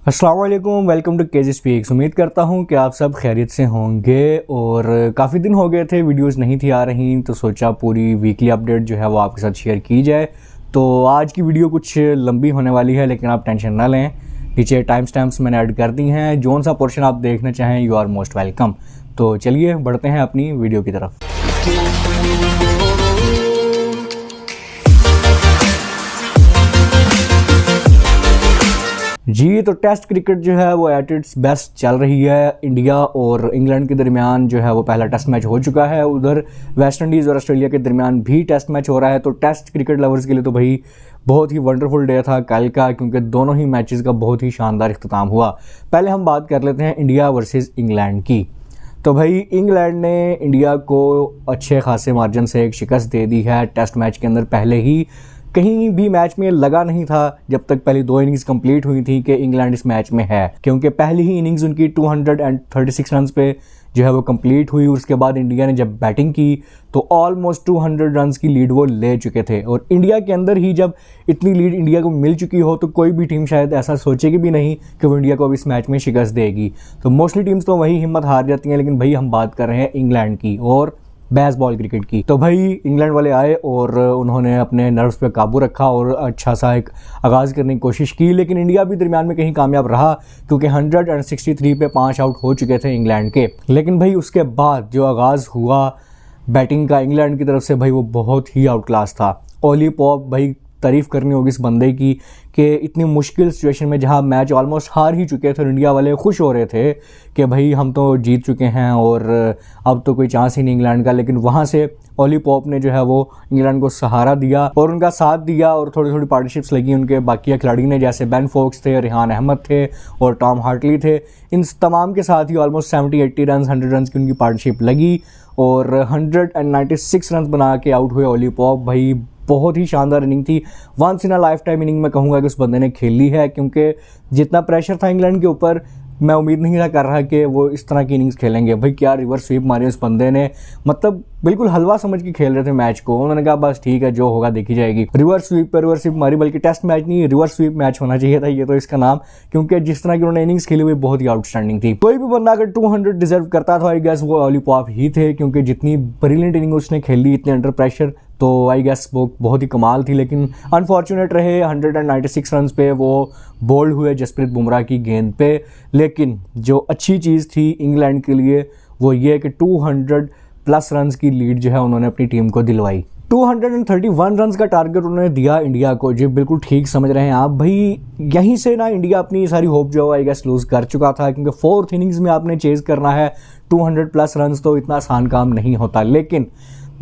अस्सलाम वालेकुम, welcome two KG speaks. उम्मीद करता हूँ कि आप सब खैरियत से होंगे और काफ़ी दिन हो गए थे वीडियोस नहीं थी आ रही, तो सोचा पूरी वीकली अपडेट जो है वो आपके साथ शेयर की जाए। तो आज की वीडियो कुछ लंबी होने वाली है, लेकिन आप टेंशन ना लें, नीचे टाइम स्टैम्प्स मैंने ऐड कर दी हैं। जोन सा पोर्शन आप देखना चाहें यू आर मोस्ट वेलकम। तो चलिए बढ़ते हैं अपनी वीडियो की तरफ। जी, तो टेस्ट क्रिकेट जो है वो एट इट्स बेस्ट चल रही है। इंडिया और इंग्लैंड के दरमियान जो है वो पहला टेस्ट मैच हो चुका है। उधर वेस्ट इंडीज़ और ऑस्ट्रेलिया के दरमियान भी टेस्ट मैच हो रहा है। तो टेस्ट क्रिकेट लवर्स के लिए तो भाई बहुत ही वंडरफुल डे था कल का, क्योंकि दोनों ही मैचेस का बहुत ही शानदार इख्तिताम हुआ। पहले हम बात कर लेते हैं इंडिया वर्सेस इंग्लैंड की। तो भाई इंग्लैंड ने इंडिया को अच्छे खासे मार्जिन से एक शिकस्त दे दी है टेस्ट मैच के अंदर। पहले ही कहीं भी मैच में लगा नहीं था जब तक पहली दो इनिंग्स कंप्लीट हुई थी कि इंग्लैंड इस मैच में है, क्योंकि पहली ही इनिंग्स उनकी 236 रन पे जो है वो कंप्लीट हुई। उसके बाद इंडिया ने जब बैटिंग की तो ऑलमोस्ट 200 रन की लीड वो ले चुके थे। और इंडिया के अंदर ही जब इतनी लीड इंडिया को मिल चुकी हो तो कोई भी टीम शायद ऐसा सोचेगी भी नहीं कि वो इंडिया को अब इस मैच में शिकस्त देगी। तो मोस्टली टीम्स तो वही हिम्मत हार जाती हैं, लेकिन भाई हम बात कर रहे हैं इंग्लैंड की और बेसबॉल क्रिकेट की। तो भाई इंग्लैंड वाले आए और उन्होंने अपने नर्व्स पे काबू रखा और अच्छा सा एक आगाज़ करने की कोशिश की, लेकिन इंडिया भी दरमियान में कहीं कामयाब रहा, क्योंकि 163 पे 5 आउट हो चुके थे इंग्लैंड के। लेकिन भाई उसके बाद जो आगाज़ हुआ बैटिंग का इंग्लैंड की तरफ से, भाई वो बहुत ही आउट क्लास था। ओली पॉप, भाई तारीफ़ करनी होगी इस बंदे की कि इतनी मुश्किल सिचुएशन में जहां मैच ऑलमोस्ट हार ही चुके थे और इंडिया वाले खुश हो रहे थे कि भाई हम तो जीत चुके हैं और अब तो कोई चांस ही नहीं इंग्लैंड का, लेकिन वहां से ओली पॉप ने जो है वो इंग्लैंड को सहारा दिया और उनका साथ दिया और थोड़ी थोड़ी पार्टनरशिप्स लगी उनके बाकी खिलाड़ी ने, जैसे बेन फोक्स थे, रेहान अहमद थे और टॉम हार्टली थे। इन तमाम के साथ ही ऑलमोस्ट 70-80 रन 100 रन की उनकी पार्टनरशिप लगी और 196 रन बना के आउट हुए ओली पॉप। भाई बहुत ही शानदार इनिंग थी, once in a lifetime inning मैं कहूँगा कि उस बंदे ने खेली है, क्योंकि जितना प्रेशर था इंग्लैंड के ऊपर मैं उम्मीद नहीं था कर रहा कि वो इस तरह की इनिंग्स खेलेंगे। भाई क्या रिवर्स स्वीप मारी उस बंदे ने, मतलब बिल्कुल हलवा समझ के खेल रहे थे मैच को। उन्होंने कहा बस ठीक है जो होगा देखी जाएगी। रिवर्स स्वीप पर रिवर्स स्वीप मारी, बल्कि टेस्ट मैच नहीं रिवर्स स्वीप मैच होना चाहिए था ये तो इसका नाम, क्योंकि जिस तरह की उन्होंने इनिंग्स खेली हुई बहुत ही आउटस्टैंडिंग थी। कोई भी बंदा अगर 200 डिजर्व करता था आई गेस वो ओली पॉप ही थे, क्योंकि जितनी ब्रिलियंट इनिंग उसने खेली इतने अंडर प्रेशर, तो आई गेस वो बहुत ही कमाल थी। लेकिन अनफॉर्चुनेट रहे 196 रन पे वो बोल्ड हुए जसप्रीत बुमराह की गेंद पे। लेकिन जो अच्छी चीज़ थी इंग्लैंड के लिए वो ये कि 200+ रन की लीड जो है उन्होंने अपनी टीम को दिलवाई। 231 रन का टारगेट उन्होंने दिया इंडिया को। जी बिल्कुल ठीक समझ रहे हैं आप। भाई यहीं से ना इंडिया अपनी सारी होप जो आई गेस लूज कर चुका था, क्योंकि 4th इनिंग्स में आपने चेज करना है 200+ रन, तो इतना आसान काम नहीं होता। लेकिन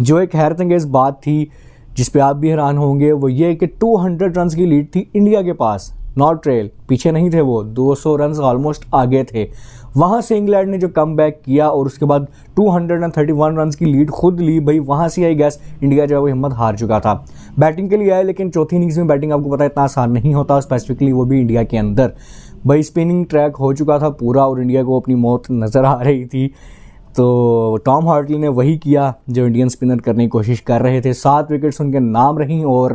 जो एक हैरत अंगेज बात थी जिस पे आप भी हैरान होंगे वो ये कि 200 रन की लीड थी इंडिया के पास, नॉट ट्रेल, पीछे नहीं थे वो, 200 रन ऑलमोस्ट आगे थे। वहाँ से इंग्लैंड ने जो कम बैक किया और उसके बाद 231 रन की लीड खुद ली, भाई वहाँ से आई गैस इंडिया जो है वो हिम्मत हार चुका था। बैटिंग के लिए आए, लेकिन चौथी इनिंग्स में बैटिंग आपको पता है इतना आसान नहीं होता, स्पेसिफिकली वो भी इंडिया के अंदर। भाई स्पिनिंग ट्रैक हो चुका था पूरा और इंडिया को अपनी मौत नज़र आ रही थी। तो टॉम हार्टली ने वही किया जो इंडियन स्पिनर करने की कोशिश कर रहे थे। 7 विकेट्स उनके नाम रहीं और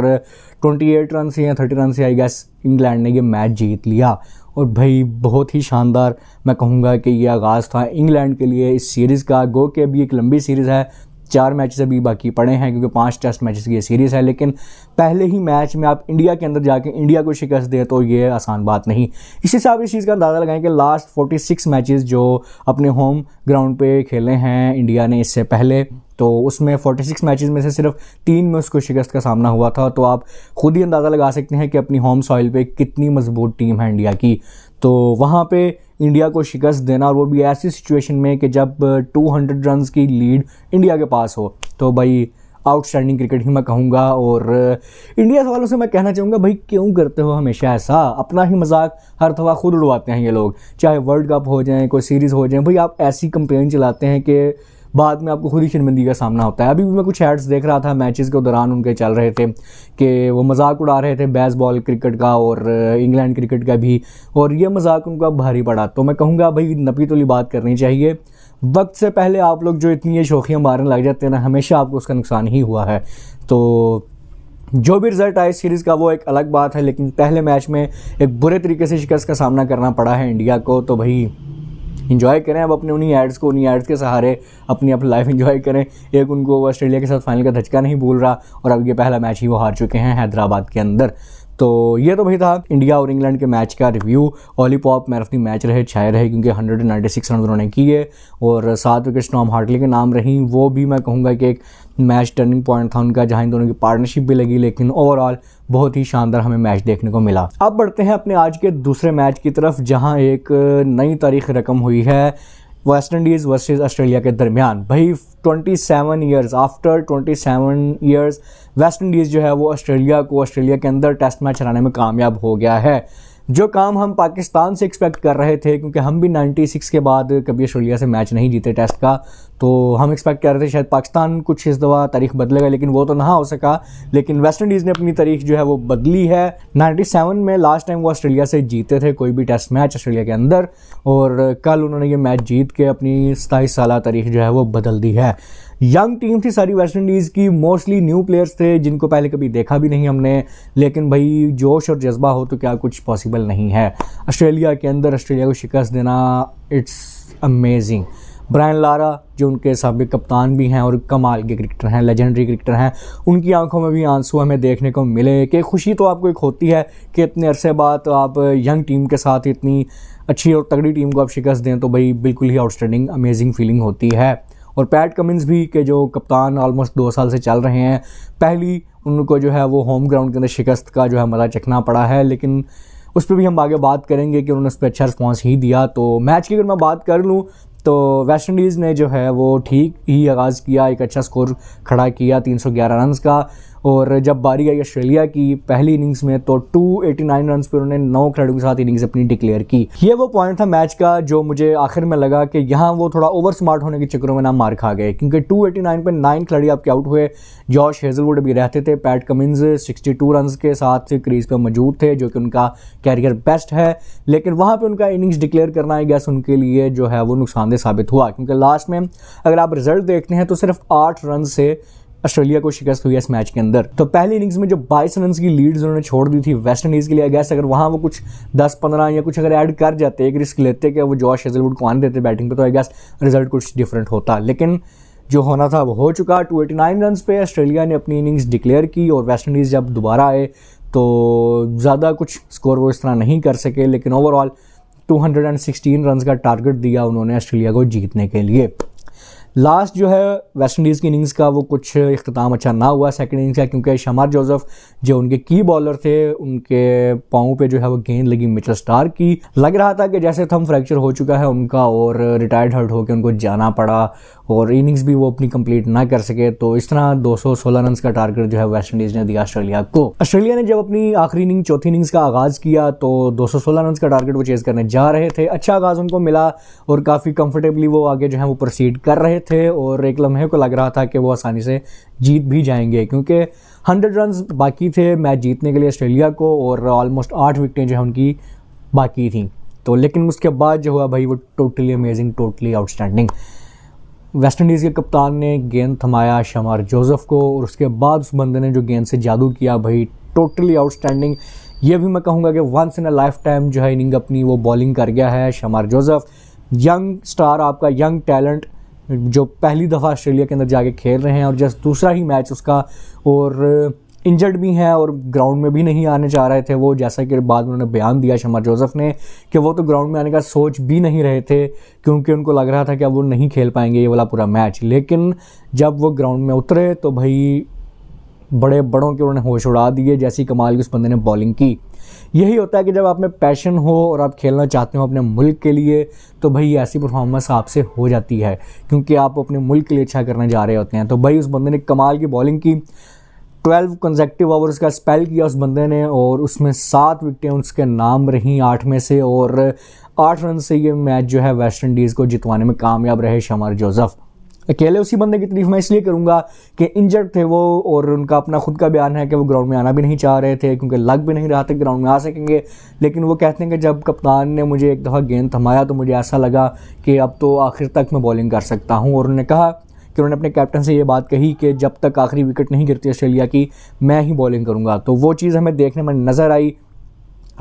28 रन से या 30 रन से आई गेस इंग्लैंड ने ये मैच जीत लिया। और भाई बहुत ही शानदार मैं कहूँगा कि ये आगाज़ था इंग्लैंड के लिए इस सीरीज़ का। गो के अभी एक लंबी सीरीज़ है, 4 मैचेस अभी बाकी पड़े हैं, क्योंकि 5 टेस्ट मैचेस की ये सीरीज़ है। लेकिन पहले ही मैच में आप इंडिया के अंदर जाके इंडिया को शिकस्त दे तो ये आसान बात नहीं। इसी से आप इस चीज़ का अंदाज़ा लगाएं कि लास्ट 46 मैचेस जो अपने होम ग्राउंड पे खेले हैं इंडिया ने इससे पहले, तो उसमें 46 मैचेस में से सिर्फ 3 में उसको शिकस्त का सामना हुआ था। तो आप खुद ही अंदाज़ा लगा सकते हैं कि अपनी होम सॉइल पे कितनी मजबूत टीम है इंडिया की। तो वहाँ पे इंडिया को शिकस्त देना, और वो भी ऐसी सिचुएशन में कि जब 200 रन की लीड इंडिया के पास हो, तो भाई आउटस्टैंडिंग क्रिकेट ही मैं कहूँगा। और इंडिया वालों से मैं कहना चाहूँगा भाई क्यों करते हो हमेशा ऐसा, अपना ही मजाक हर दफ़ा खुद उड़वाते हैं ये लोग, चाहे वर्ल्ड कप हो जाए कोई सीरीज़ हो जाए, भाई आप ऐसी कंपेन चलाते हैं कि बाद में आपको खुद ही शर्मिंदगी का सामना होता है। अभी भी मैं कुछ एड्स देख रहा था मैचेस के दौरान उनके चल रहे थे कि वो मजाक उड़ा रहे थे बेसबॉल क्रिकेट का और इंग्लैंड क्रिकेट का भी, और ये मजाक उनको अब भारी पड़ा। तो मैं कहूँगा भाई नपी तोली बात करनी चाहिए। वक्त से पहले आप लोग जो इतनी ये शौखियाँ मारने लग जाते हैं ना, हमेशा आपको उसका नुकसान ही हुआ है। तो जो भी रिजल्ट आए सीरीज़ का वो एक अलग बात है, लेकिन पहले मैच में एक बुरे तरीके से शिकस्त का सामना करना पड़ा है इंडिया को। तो भाई इंजॉय करें अब अपने उन्हीं एड्स के सहारे अपनी लाइफ इंजॉय करें। एक उनको ऑस्ट्रेलिया के साथ फाइनल का धचका नहीं भूल रहा, और अब ये पहला मैच ही वो हार चुके हैं हैदराबाद के अंदर। तो ये तो भाई था इंडिया और इंग्लैंड के मैच का review. Ollie Pope man of the match रहे, छाए रहे, क्योंकि 196 रन उन्होंने किए और 7 विकेट टॉम हार्टली के नाम रही। वो भी मैं कहूँगा कि एक मैच टर्निंग पॉइंट था उनका, जहाँ इन दोनों की पार्टनरशिप भी लगी, लेकिन ओवरऑल बहुत ही शानदार हमें मैच देखने को मिला। अब बढ़ते हैं अपने आज के दूसरे मैच की तरफ, जहाँ एक नई तारीख रकम हुई है वेस्ट इंडीज़ वर्सेस ऑस्ट्रेलिया के दरमियान। भाई 27 years after 27 years West Indies जो है वो ऑस्ट्रेलिया के अंदर टेस्ट मैच हराने में कामयाब हो गया है, जो काम हम पाकिस्तान से एक्सपेक्ट कर रहे थे, क्योंकि हम भी 96 के बाद कभी ऑस्ट्रेलिया से मैच नहीं जीते टेस्ट का। तो हम एक्सपेक्ट कर रहे थे शायद पाकिस्तान कुछ इस दफ़ा तारीख बदलेगा, लेकिन वो तो ना हो सका। लेकिन वेस्ट इंडीज़ ने अपनी तारीख जो है वो बदली है। 97 में लास्ट टाइम वो ऑस्ट्रेलिया से जीते थे कोई भी टेस्ट मैच ऑस्ट्रेलिया के अंदर, और कल उन्होंने ये मैच जीत के अपनी 27 साल तारीख जो है वो बदल दी है। यंग टीम थी सारी वेस्ट इंडीज़ की, मोस्टली न्यू प्लेयर्स थे जिनको पहले कभी देखा भी नहीं हमने, लेकिन भाई जोश और जज्बा हो तो क्या कुछ पॉसिबल नहीं है। ऑस्ट्रेलिया के अंदर ऑस्ट्रेलिया को शिकस्त देना, इट्स अमेजिंग। ब्रायन लारा जो उनके साबिक कप्तान भी हैं और कमाल के क्रिकेटर हैं, लेजेंडरी क्रिकेटर हैं, उनकी आंखों में भी आंसू हमें देखने को मिले। कि खुशी तो आपको एक होती है कि इतने अरसे बाद आप यंग टीम के साथ इतनी अच्छी और तगड़ी टीम को आप शिकस्त दें, तो भाई बिल्कुल ही आउटस्टैंडिंग अमेजिंग फीलिंग होती है। और पैट कमिंस भी के जो कप्तान ऑलमोस्ट 2 साल से चल रहे हैं, पहली उनको जो है वो होम ग्राउंड के अंदर शिकस्त का जो है मज़ा चखना पड़ा है, लेकिन उस पर भी हम आगे बात करेंगे कि उन्होंने उस पर अच्छा रिस्पॉन्स ही दिया। तो मैच की अगर मैं बात कर लूँ तो वेस्ट इंडीज़ ने जो है वो ठीक ही आगाज़ किया, एक अच्छा स्कोर खड़ा किया 311 रन का, और जब बारी आई ऑस्ट्रेलिया की पहली इनिंग्स में तो 289 रन पर उन्होंने 9 खिलाड़ियों के साथ इनिंग्स अपनी डिक्लेयर की। ये वो पॉइंट था मैच का जो मुझे आखिर में लगा कि यहाँ वो थोड़ा ओवर स्मार्ट होने के चक्करों में ना मार खा गए, क्योंकि 289 पे 9 खिलाड़ी आपके आउट हुए। जॉश हेजलवुड भी रहते थे, पैट कमिंस 62 रन के साथ क्रीज पर मौजूद थे, जो कि उनका कैरियर बेस्ट है, लेकिन वहाँ पर उनका इनिंग्स डिक्लेयर करना आई गेस उनके लिए जो है वो नुकसानदेह साबित हुआ, क्योंकि लास्ट में अगर आप रिजल्ट देखते हैं तो सिर्फ 8 रन से ऑस्ट्रेलिया को शिकस्त हुई है इस मैच के अंदर। तो पहली इनिंग्स में जो 22 रन की लीड्स उन्होंने छोड़ दी थी वेस्ट इंडीज़ के लिए, गैस अगर वहाँ वो कुछ 10-15 या कुछ अगर ऐड कर जाते, एक रिस्क लेते कि वो जॉश हेजलवुड को आने देते बैटिंग पे, तो आई गेस रिजल्ट कुछ डिफरेंट होता। लेकिन जो होना था वो हो चुका। 289 रन पे ऑस्ट्रेलिया ने अपनी इनिंग्स डिक्लेयर की, और वेस्ट इंडीज़ जब दोबारा आए तो ज़्यादा कुछ स्कोर वो इस तरह नहीं कर सके, लेकिन ओवरऑल 216 रन का टारगेट दिया उन्होंने ऑस्ट्रेलिया को जीतने के लिए। लास्ट जो है वेस्ट इंडीज़ की इनिंग्स का वो कुछ इख्तिताम अच्छा ना हुआ सेकंड इनिंग्स का, क्योंकि शमार जोसेफ जो उनके की बॉलर थे, उनके पाँव पे जो है वो गेंद लगी मिचेल स्टार्क की। लग रहा था कि जैसे थंब फ्रैक्चर हो चुका है उनका, और रिटायर्ड हर्ट होकर उनको जाना पड़ा, और इनिंग्स भी वो अपनी कंप्लीट ना कर सके। तो इस तरह 216 रन का टारगेट जो है वेस्ट इंडीज़ ने दिया ऑस्ट्रेलिया को। ऑस्ट्रेलिया ने जब अपनी आखिरी इनिंग चौथी इनिंग्स का आगाज़ किया तो 216 रन का टारगेट वो चेज़ करने जा रहे थे। अच्छा आगाज़ उनको मिला और काफ़ी कंफर्टेबली वो आगे जो है वो प्रोसीड कर रहे थे, और एक लम्हे को लग रहा था कि वो आसानी से जीत भी जाएंगे, क्योंकि 100 रन बाकी थे मैच जीतने के लिए ऑस्ट्रेलिया को, और ऑलमोस्ट 8 विकेटें जो है उनकी बाकी थी। तो लेकिन उसके बाद जो हुआ भाई वो totally amazing, totally outstanding. West Indies के कप्तान ने गेंद थमाया शमार जोसेफ को, और उसके बाद उस बंदे ने जो गेंद से जादू किया भाई, टोटली आउटस्टैंडिंग। ये भी मैं कहूँगा कि once in a lifetime जो है इनिंग अपनी वो बॉलिंग कर गया है शमार जोसेफ। यंग स्टार, आपका यंग टैलेंट, जो पहली दफ़ा ऑस्ट्रेलिया के अंदर जाके खेल रहे हैं, और जस्ट दूसरा ही मैच उसका, और इंजर्ड भी हैं और ग्राउंड में भी नहीं आने चाह रहे थे वो, जैसा कि बाद में उन्होंने बयान दिया शमार जोसेफ ने कि वो तो ग्राउंड में आने का सोच भी नहीं रहे थे, क्योंकि उनको लग रहा था कि अब वो नहीं खेल पाएंगे ये वाला पूरा मैच। लेकिन जब वो ग्राउंड में उतरे तो भाई बड़े बड़ों के उन्होंने होश उड़ा दिए, जैसी कमाल की उस बंदे ने बॉलिंग की। यही होता है कि जब आप में पैशन हो और आप खेलना चाहते हो अपने मुल्क के लिए, तो भाई ऐसी परफॉर्मेंस आपसे हो जाती है, क्योंकि आप अपने मुल्क के लिए अच्छा करने जा रहे होते हैं। तो भाई उस बंदे ने कमाल की बॉलिंग की, 12 कंसेक्टिव ओवर्स का स्पेल किया उस बंदे ने, और उसमें 7 विकेटें उसके नाम रहीं 8 में से, और 8 रन से ये मैच जो है वेस्ट इंडीज़ को जितवाने में कामयाब रहे शमार जोसेफ। अकेले उसी बंदे की तारीफ मैं इसलिए करूंगा कि इंजर्ड थे वो, और उनका अपना खुद का बयान है कि वो ग्राउंड में आना भी नहीं चाह रहे थे, क्योंकि लग भी नहीं रहा था ग्राउंड में आ सकेंगे। लेकिन वो कहते हैं कि जब कप्तान ने मुझे एक दफ़ा गेंद थमाया तो मुझे ऐसा लगा कि अब तो आखिर तक मैं बॉलिंग कर सकता हूँ, और उन्होंने कहा कि उन्होंने अपने कैप्टन से ये बात कही कि जब तक आखिरी विकेट नहीं गिरती ऑस्ट्रेलिया की, मैं ही बॉलिंग करूँगा। तो वो चीज़ हमें देखने में नज़र आई,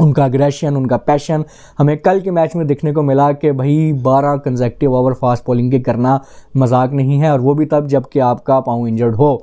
उनका अग्रेशन, उनका पैशन हमें कल के मैच में देखने को मिला कि भाई 12 कंसेक्टिव ओवर फास्ट बॉलिंग के करना मजाक नहीं है, और वो भी तब जबकि आपका पाँव इंजर्ड हो।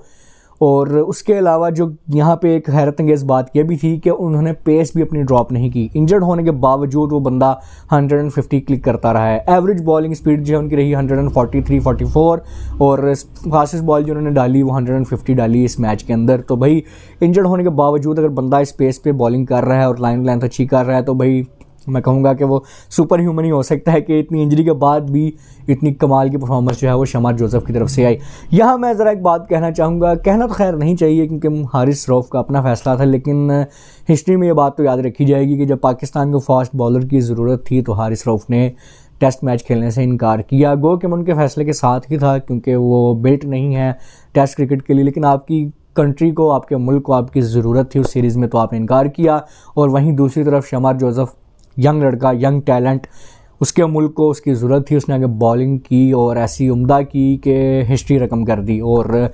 और उसके अलावा जो यहाँ पे एक हैरत अंगेज़ बात यह भी थी कि उन्होंने पेस भी अपनी ड्रॉप नहीं की। इंजर्ड होने के बावजूद वो बंदा 150 क्लिक करता रहा है। एवरेज बॉलिंग स्पीड जो है उनकी रही 143-44, और फास्टेस्ट बॉल जो उन्होंने डाली वो 150 डाली इस मैच के अंदर। तो भाई इंजर्ड होने के बावजूद अगर बंदा इस पेस पे बॉलिंग कर रहा है और लाइन लेंथ अच्छी कर रहा है, तो भाई मैं कहूँगा कि वो सुपर ह्यूमन ही हो सकता है कि इतनी इंजरी के बाद भी इतनी कमाल की परफॉर्मेंस जो है वो शमार जोसेफ की तरफ से आई। यहाँ मैं ज़रा एक बात कहना चाहूँगा, कहना तो खैर नहीं चाहिए क्योंकि हारिस रऊफ़ का अपना फैसला था, लेकिन हिस्ट्री में ये बात तो याद रखी जाएगी कि जब पाकिस्तान को फास्ट बॉलर की ज़रूरत थी तो हारिस रऊफ़ ने टेस्ट मैच खेलने से इनकार किया। गो कि उनके फैसले के साथ ही था क्योंकि वो बिल्ट नहीं है टेस्ट क्रिकेट के लिए, लेकिन आपकी कंट्री को, आपके मुल्क को आपकी ज़रूरत थी उस सीरीज़ में, तो आपने इनकार किया। और वहीं दूसरी तरफ शमार जोसेफ, यंग लड़का, यंग टैलेंट, उसके मुल्क को उसकी ज़रूरत थी, उसने आगे बॉलिंग की और ऐसी उम्दा की कि हिस्ट्री रकम कर दी। और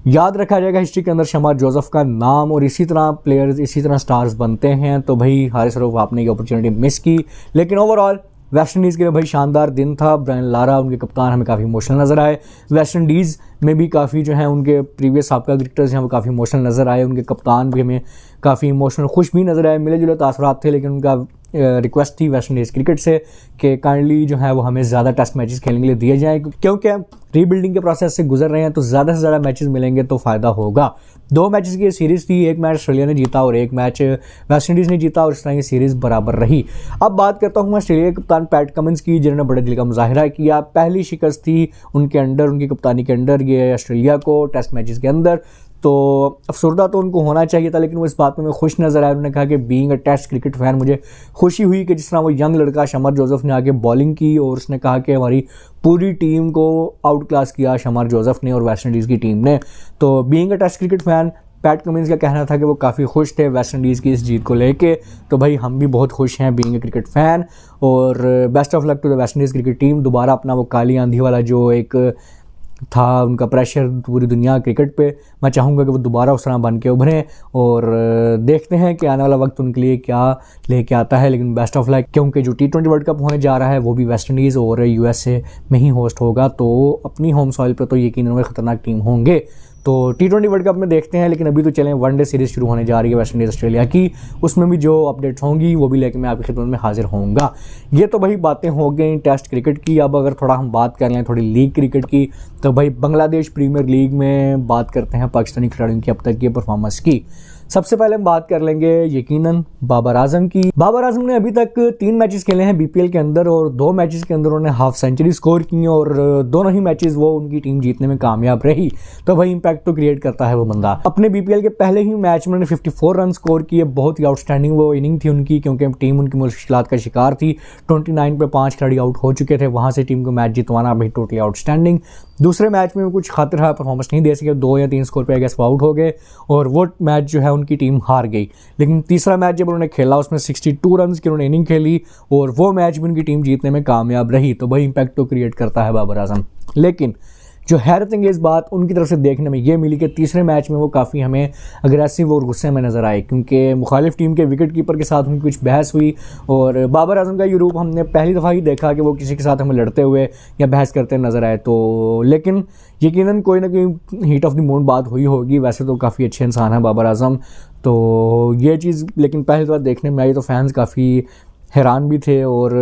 याद रखा जाएगा हिस्ट्री के अंदर शमार जोसेफ का नाम, और इसी तरह प्लेयर्स, इसी तरह स्टार्स बनते हैं। तो भाई हारिस रऊफ़ आपने ये अपॉर्चुनिटी मिस की, लेकिन ओवरऑल वेस्ट इंडीज़ के लिए भाई शानदार दिन था। ब्रायन लारा उनके कप्तान हमें काफ़ी इमोशनल नज़र आए। वेस्ट इंडीज़ में भी काफ़ी जो है उनके प्रीवियस साबिक़ा क्रिकेटर्स हैं वो काफ़ी इमोशनल नज़र आए। उनके कप्तान भी हमें काफ़ी इमोशनल, खुश भी नज़र आए, मिले जुले तासुरात थे। लेकिन उनका रिक्वेस्ट थी वेस्ट इंडीज़ क्रिकेट से कि काइंडली जो है वो हमें ज़्यादा टेस्ट मैचेस खेलने के लिए दिए जाएँ, क्योंकि रीबिल्डिंग के प्रोसेस से गुजर रहे हैं, तो ज़्यादा से ज़्यादा मैचेस मिलेंगे तो फ़ायदा होगा। 2 मैचेस की सीरीज़ थी, एक मैच ऑस्ट्रेलिया ने जीता और एक मैच वेस्ट इंडीज़ ने जीता, और इस तरह की सीरीज़ बराबर रही। अब बात करता हूँ ऑस्ट्रेलिया के कप्तान पैट कमिंस की, जिन्होंने बड़े दिल का मुजाहिरा किया। पहली शिकस्त थी उनके अंडर, उनकी कप्तानी के अंडर ये ऑस्ट्रेलिया को टेस्ट मैचेस के अंदर। तो अफसरदा तो उनको होना चाहिए था, लेकिन वो इस बात में खुश नज़र आया। उन्होंने कहा कि being a test cricket fan मुझे खुशी हुई कि जिस तरह वो यंग लड़का शमार जोसेफ ने आगे बॉलिंग की, और उसने कहा कि हमारी पूरी टीम को आउट क्लास किया शमार जोसेफ ने और वेस्ट इंडीज़ की टीम ने। तो being a test cricket fan Pat Cummins का कहना था कि वो काफ़ी खुश थे वेस्ट इंडीज़ की इस जीत को लेके। तो भाई हम भी बहुत खुश हैं बीइंग अ क्रिकेट फ़ैन, और best of luck to the West Indies cricket team. दोबारा अपना वो काली आंधी वाला जो एक था उनका प्रेशर पूरी दुनिया क्रिकेट पे, मैं चाहूँगा कि वो दोबारा उस तरह बन के उभरें, और देखते हैं कि आने वाला वक्त उनके लिए क्या लेके आता है। लेकिन बेस्ट ऑफ लक, क्योंकि जो T20 वर्ल्ड कप होने जा रहा है वो भी वेस्ट इंडीज़ और USA में ही होस्ट होगा, तो अपनी होम सॉइल पे तो यकीनन ख़तरनाक टीम होंगे। तो T20 वर्ल्ड कप में देखते हैं, लेकिन अभी तो चलें वनडे सीरीज़ शुरू होने जा रही है वेस्ट इंडीज़ ऑस्ट्रेलिया की, उसमें भी जो अपडेट्स होंगी वो भी लेकर मैं आपकी खिदमत में हाजिर होऊंगा। ये तो भाई बातें हो गई टेस्ट क्रिकेट की। अब अगर थोड़ा हम बात कर लें थोड़ी लीग क्रिकेट की, तो भाई बांग्लादेश प्रीमियर लीग में बात करते हैं पाकिस्तानी खिलाड़ियों की अब तक की परफॉर्मेंस की। सबसे पहले हम बात कर लेंगे यकीनन बाबर आजम की। बाबर आजम ने अभी तक 3 मैचेस खेले हैं BPL के अंदर, और 2 मैचेस के अंदर उन्होंने हाफ सेंचुरी स्कोर की, और दोनों ही मैचेस वो उनकी टीम जीतने में कामयाब रही। तो भाई इंपैक्ट तो क्रिएट करता है वो बंदा। अपने BPL के पहले ही मैच में उन्होंने 54 रन स्कोर किए। बहुत ही आउटस्टैंडिंग वो इनिंग थी उनकी, क्योंकि टीम उनकी मुश्किलात का शिकार थी। 29 पे 5 खिलाड़ी आउट हो चुके थे, वहां से टीम को मैच जितवाना भाई टोटली आउटस्टैंडिंग। दूसरे मैच में कुछ खातिर परफॉर्मेंस नहीं दे सके, 2 या 3 स्कोर पे गैस आउट हो गए, और वो मैच जो है उनकी टीम हार गई। लेकिन तीसरा मैच जब उन्होंने खेला उसमें 62 रन की उन्होंने इनिंग खेली, और वो मैच भी उनकी टीम जीतने में कामयाब रही। तो भाई इंपैक्ट तो क्रिएट करता है बाबर आजम। लेकिन जो हैरत अंगेज़ बात उनकी तरफ से देखने में ये मिली कि तीसरे मैच में वो काफ़ी हमें अग्रेसिव और गुस्से में नज़र आए, क्योंकि मुखालिफ टीम के विकेट कीपर के साथ उनकी कुछ बहस हुई। और बाबर आजम का ये रूप हमने पहली दफ़ा ही देखा कि वो किसी के साथ हमें लड़ते हुए या बहस करते नज़र आए। तो लेकिन यकीनन कोई ना कोई हीट ऑफ द मूड बात हुई होगी। वैसे तो काफ़ी अच्छे इंसान हैं बाबर आजम, तो ये चीज़ लेकिन पहली बार देखने में आई तो फैंस काफ़ी हैरान भी थे, और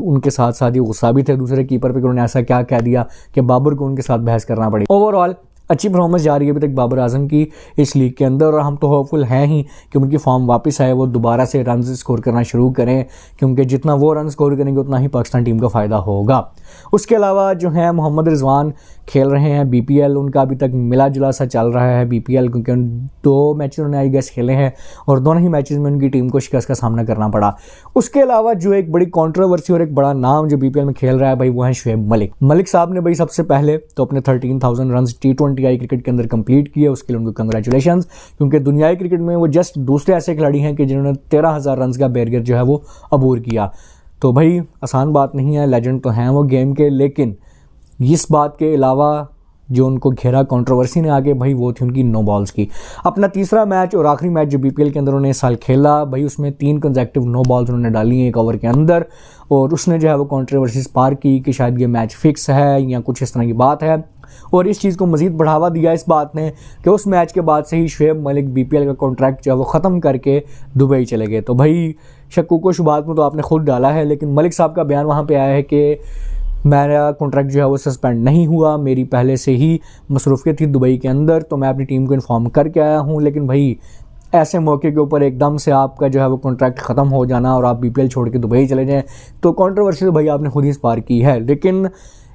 उनके साथ साथ ही गुस्सा भी थे दूसरे कीपर पे कि उन्होंने ऐसा क्या कह दिया कि बाबर को उनके साथ बहस करना पड़ी। ओवरऑल अच्छी परफॉर्मेंस जा रही है अभी तक बाबर आजम की इस लीग के अंदर, और हम तो होपफुल हैं ही कि उनकी फॉर्म वापस आए, वो दोबारा से रन स्कोर करना शुरू करें, क्योंकि जितना वो रन स्कोर करेंगे उतना ही पाकिस्तान टीम का फ़ायदा होगा। उसके अलावा जो है मोहम्मद रिजवान खेल रहे हैं BPL, उनका अभी तक मिला जुला सा चल रहा है BPL, क्योंकि 2 मैचेस उन्होंने आई गेस खेले हैं, और दोनों ही मैचेस में उनकी टीम को शिकस्त का सामना करना पड़ा। उसके अलावा जो एक बड़ी कंट्रोवर्सी और एक बड़ा नाम जो BPL में खेल रहा है भाई वो है शुएब मलिक। मलिक साहब ने भाई सबसे पहले तो अपने 13,000 रन T20 क्रिकेट के अंदर कंप्लीट किए, उसके लिए उनको कंग्रेचुलेशंस, क्योंकि दुनियाई क्रिकेट में वो जस्ट दूसरे ऐसे खिलाड़ी हैं कि जिन्होंने 13,000 रन का बैरियर जो है वो अबूर किया। तो भाई आसान बात नहीं है, लेजेंड तो हैं वो गेम के, लेकिन इस बात के अलावा जो उनको घेरा कंट्रोवर्सी ने आके भाई वो थी उनकी नो बॉल्स की। अपना तीसरा मैच और आखिरी मैच जो बीपीएल के अंदर उन्होंने इस साल खेला भाई उसमें 3 कंसेक्टिव नो बॉल्स उन्होंने डाली हैं 1 ओवर के अंदर, और उसने जो है वो कंट्रोवर्सीज पार की कि शायद ये मैच फिक्स है या कुछ इस तरह की बात है। और इस चीज़ को मज़ीद बढ़ावा दिया इस बात ने कि उस मैच के बाद से ही शोएब मलिक बीपीएल का कॉन्ट्रैक्ट जो है वो ख़त्म करके दुबई चले गए। तो भाई शक्कू को शुबात में तो आपने खुद डाला है, लेकिन मलिक साहब का बयान वहाँ पे आया है कि मेरा कॉन्ट्रैक्ट जो है वो सस्पेंड नहीं हुआ, मेरी पहले से ही मसरूफियत थी दुबई के अंदर, तो मैं अपनी टीम को इन्फॉर्म करके आया हूँ। लेकिन भाई ऐसे मौके के ऊपर एकदम से आपका जो है वो कॉन्ट्रैक्ट ख़त्म हो जाना और आप बीपीएल छोड़ के दुबई चले जाएँ तो कंट्रोवर्सी तो भाई आपने खुद ही पार की है। लेकिन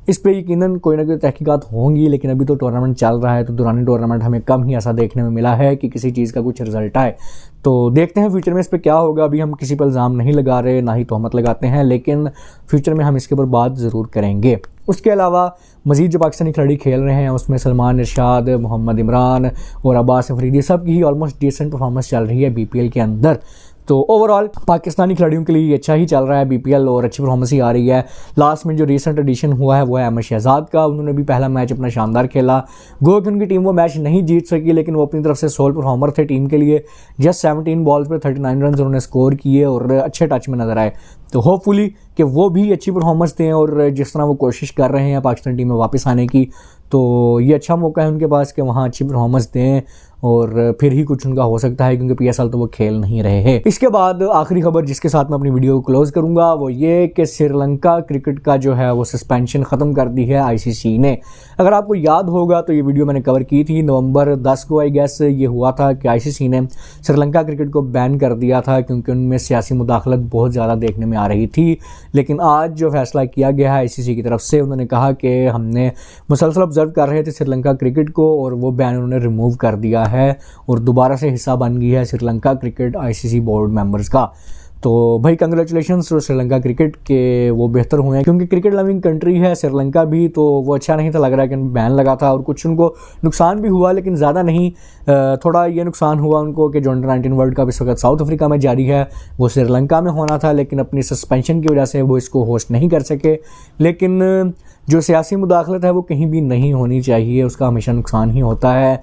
इस पे यकीनन कोई ना कोई तहकीकात होंगी, लेकिन अभी तो टूर्नामेंट चल रहा है तो दौरान टूर्नामेंट हमें कम ही ऐसा देखने में मिला है कि किसी चीज़ का कुछ रिजल्ट आए। तो देखते हैं फ्यूचर में इस पे क्या होगा। अभी हम किसी पर इल्ज़ाम नहीं लगा रहे, ना ही तोहमत लगाते हैं, लेकिन फ्यूचर में हम इसके ऊपर बात ज़रूर करेंगे। उसके अलावा मज़ीद जो पाकिस्तानी खिलाड़ी खेल रहे हैं उसमें सलमान इरशाद, मोहम्मद इमरान और अब्बास अफरीदी सब की ही ऑलमोस्ट डिसेंट परफॉर्मेंस चल रही है बीपीएल के अंदर। तो ओवरऑल पाकिस्तानी खिलाड़ियों के लिए अच्छा ही चल रहा है बीपीएल और अच्छी परफॉर्मेंस ही आ रही है। लास्ट में जो रीसेंट एडिशन हुआ है वो है अहमद शहजाद का, उन्होंने भी पहला मैच अपना शानदार खेला। गो कि उनकी टीम वो मैच नहीं जीत सकी, लेकिन वो अपनी तरफ से सोल परफॉर्मर थे टीम के लिए। जस्ट 17 बॉल्स पर 39 रन उन्होंने स्कोर किए और अच्छे टच में नजर आए। तो होपफुली कि वो भी अच्छी परफॉर्मेंस दें, और जिस तरह वो कोशिश कर रहे हैं पाकिस्तान टीम में वापस आने की, तो ये अच्छा मौका है उनके पास कि वहाँ अच्छी परफॉर्मेंस दें और फिर ही कुछ उनका हो सकता है, क्योंकि पीएसएल तो वो खेल नहीं रहे हैं। इसके बाद आखिरी खबर जिसके साथ मैं अपनी वीडियो को क्लोज करूंगा वो ये कि श्रीलंका क्रिकेट का जो है वो सस्पेंशन ख़त्म कर दी है आईसीसी ने। अगर आपको याद होगा तो ये वीडियो मैंने कवर की थी नवंबर 10 को, आई गेस ये हुआ था कि आईसीसी ने श्रीलंका क्रिकेट को बैन कर दिया था क्योंकि उनमें सियासी मुदाखलत बहुत ज़्यादा देखने में आ रही थी। लेकिन आज जो फैसला किया गया है आईसीसी की तरफ से, उन्होंने कहा कि हमने मुसलसल ऑब्जर्व कर रहे थे श्रीलंका क्रिकेट को और वो बैन उन्होंने रिमूव कर दिया है और दोबारा से हिस्सा बन गई है Sri Lanka cricket ICC board members का। तो भाई कंग्रेचुलेशंस तो श्रीलंका क्रिकेट के वो बेहतर हुए हैं, क्योंकि क्रिकेट लविंग कंट्री है श्रीलंका भी, तो वो अच्छा नहीं था लग रहा है कि बैन लगा था और कुछ उनको नुकसान भी हुआ, लेकिन ज़्यादा नहीं। थोड़ा ये नुकसान हुआ उनको कि जो अंडर-19 वर्ल्ड कप इस वक्त साउथ अफ्रीका में जारी है वो श्रीलंका में होना था, लेकिन अपनी सस्पेंशन की वजह से वो इसको होस्ट नहीं कर सके। लेकिन जो सियासी मुदाखलत है वो कहीं भी नहीं होनी चाहिए, उसका हमेशा नुकसान ही होता है।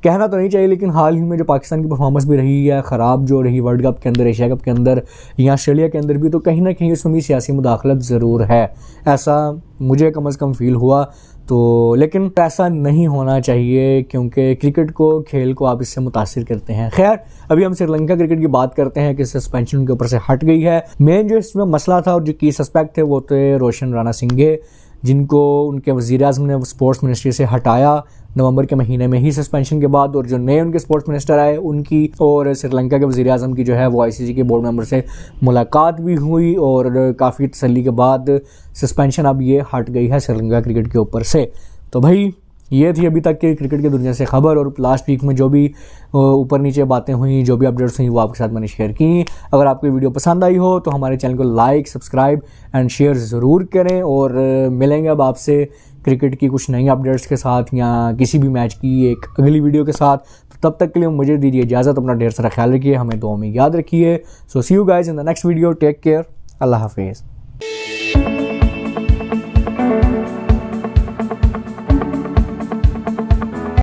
कहना तो नहीं चाहिए, लेकिन हाल ही में जो पाकिस्तान की परफॉर्मेंस भी रही है ख़राब जो रही वर्ल्ड कप के अंदर, एशिया कप के अंदर या ऑस्ट्रेलिया के अंदर भी, तो कहीं ना कहीं उसमें भी सियासी मुदाखलत ज़रूर है, ऐसा मुझे कम से कम फील हुआ। तो लेकिन ऐसा नहीं होना चाहिए, क्योंकि क्रिकेट को, खेल को आप इससे मुतासिर करते हैं। खैर अभी हम श्रीलंका क्रिकेट की बात करते हैं कि सस्पेंशन के ऊपर से हट गई है। मेन जो इसमें मसला था और जो की सस्पेक्ट थे वो थे रोशन राणा सिंघे, जिनको उनके वज़ीर-ए-आज़म ने स्पोर्ट्स मिनिस्ट्री से हटाया नवंबर के महीने में ही सस्पेंशन के बाद, और जो नए उनके स्पोर्ट्स मिनिस्टर आए उनकी और श्रीलंका के वज़ीर-ए-आज़म की जो है वो आईसीसी के बोर्ड मेंबर से मुलाकात भी हुई और काफ़ी तसल्ली के बाद सस्पेंशन अब ये हट गई है श्रीलंका क्रिकेट के ऊपर से। तो भाई ये थी अभी तक की क्रिकेट की दुनिया से खबर, और लास्ट वीक में जो भी ऊपर नीचे बातें हुई, जो भी अपडेट्स हुई वो आपके साथ मैंने शेयर की। अगर आपको ये वीडियो पसंद आई हो तो हमारे चैनल को लाइक, सब्सक्राइब एंड शेयर ज़रूर करें, और मिलेंगे अब आपसे क्रिकेट की कुछ नई अपडेट्स के साथ या किसी भी मैच की एक अगली वीडियो के साथ। तो तब तक के लिए मुझे दीजिए इजाज़त, अपना ढेर सारा ख्याल रखिए, हमें दुआ में याद रखिए। So see you guys in the next video, take care, अल्लाह हाफिज़।